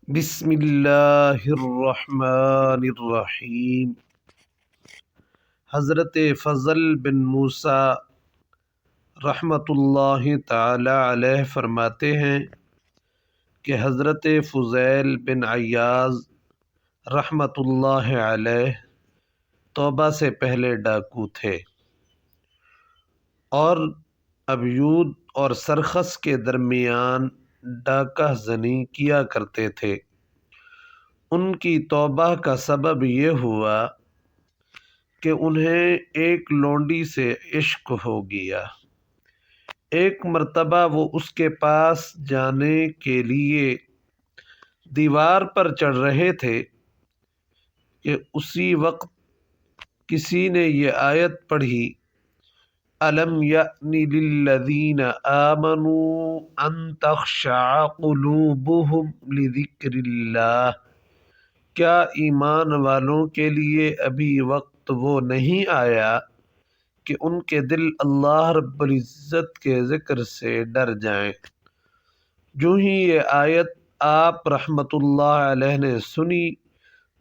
بسم اللہ الرحمن الرحیم۔ حضرت فضل بن موسیٰ رحمۃ اللہ تعالی علیہ فرماتے ہیں کہ حضرت فضیل بن عیاض رحمۃ اللہ علیہ توبہ سے پہلے ڈاکو تھے اور ابیود اور سرخس کے درمیان ڈاکہ زنی کیا کرتے تھے۔ ان کی توبہ کا سبب یہ ہوا کہ انہیں ایک لونڈی سے عشق ہو گیا۔ ایک مرتبہ وہ اس کے پاس جانے کے لیے دیوار پر چڑھ رہے تھے کہ اسی وقت کسی نے یہ آیت پڑھی، أَلَمْ يَأْنِ لِلَّذِينَ آمَنُوا أَن تَخْشَعَ قُلُوبُهُمْ لِذِكْرِ اللَّهِ، کیا ایمان والوں کے لیے ابھی وقت وہ نہیں آیا کہ ان کے دل اللہ رب العزت کے ذکر سے ڈر جائیں۔ جو ہی یہ آیت آپ رحمۃ اللہ علیہ نے سنی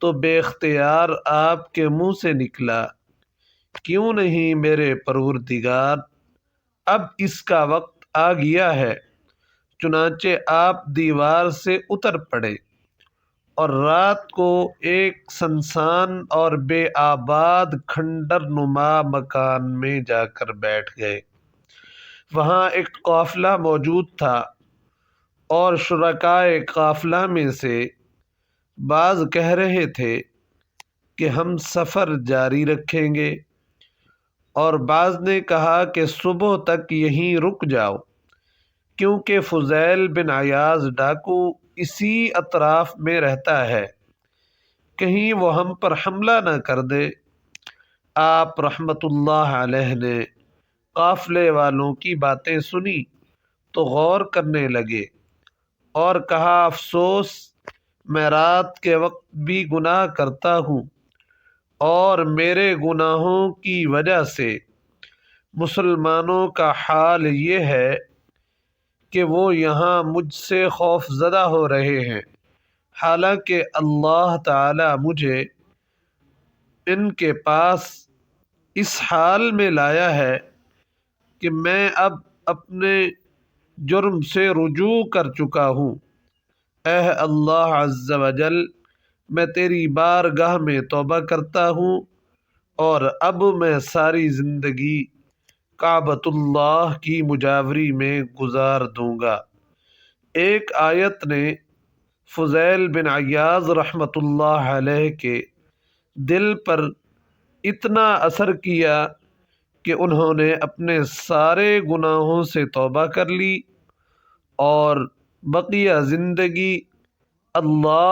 تو بے اختیار آپ کے منہ سے نکلا، کیوں نہیں میرے پروردگار، اب اس کا وقت آ گیا ہے۔ چنانچہ آپ دیوار سے اتر پڑے اور رات کو ایک سنسان اور بے آباد کھنڈر نما مکان میں جا کر بیٹھ گئے۔ وہاں ایک قافلہ موجود تھا اور شرکائے قافلہ میں سے بعض کہہ رہے تھے کہ ہم سفر جاری رکھیں گے، اور بعض نے کہا کہ صبح تک یہیں رک جاؤ، کیونکہ فضیل بن عیاض ڈاکو اسی اطراف میں رہتا ہے، کہیں وہ ہم پر حملہ نہ کر دے۔ آپ رحمۃ اللہ علیہ نے قافلے والوں کی باتیں سنی تو غور کرنے لگے اور کہا، افسوس، میں رات کے وقت بھی گناہ کرتا ہوں، اور میرے گناہوں کی وجہ سے مسلمانوں کا حال یہ ہے کہ وہ یہاں مجھ سے خوف زدہ ہو رہے ہیں، حالانکہ اللہ تعالی مجھے ان کے پاس اس حال میں لایا ہے کہ میں اب اپنے جرم سے رجوع کر چکا ہوں۔ اے اللہ عز و جل، میں تیری بارگاہ میں توبہ کرتا ہوں اور اب میں ساری زندگی کعبۃ اللہ کی مجاوری میں گزار دوں گا۔ ایک آیت نے فضیل بن عیاض رحمۃ اللہ علیہ کے دل پر اتنا اثر کیا کہ انہوں نے اپنے سارے گناہوں سے توبہ کر لی اور بقیہ زندگی اللہ